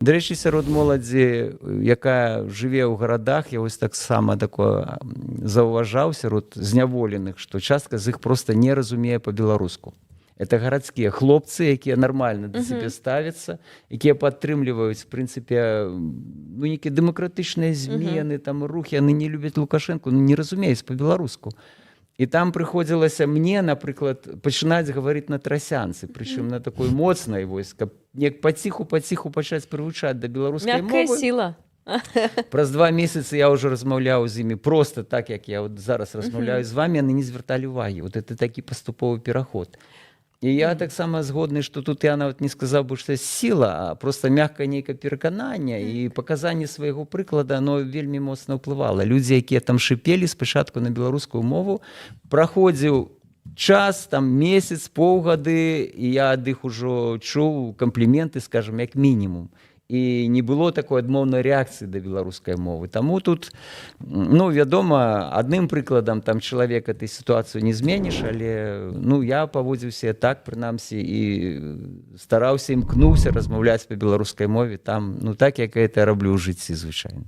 До речі, серед молоді, яка живе у городах, я ось так само такое зауважав серед зняволених, що частка з їх просто не розуміє по-білоруську. Это городские хлопцы, які нормально до себе ставятся, які підтримують, в принципі, ну, які демократичні зміни, там, рухи, вони не люблять Лукашенко, ну, не розуміють по-білоруську. І там приходилося мені, наприклад, починати говорити на тросянці, причому на такої моцної войська, як потиху почати привчати до білоруської мови. М'яка сила. Праз 2 місяці я вже розмовляв з ними просто так, як я от зараз розмовляю з вами, вони не звертали уваги. От це такий поступовий переход. І я так само згодний, що тут я навіть не сказав би, що це сила, а просто м'яке нейке переконання і показання свого прикладу, воно вельми моцно впливало. Люди, які там шипели спочатку на білоруську мову, проходив час, там місяць, півгоди, і я від їх уже чув компліменти, скажімо, як мінімум. І не було такої адмовної реакції до білоруської мови. Тому тут, ну, відомо, одним прикладом там чоловіка ти ситуацію не зміниш, але ну, я поводився так, принаймні, і старався, імкнувся розмовляти по білоруській мові там, ну, так, як я це роблю в житті, звичайно.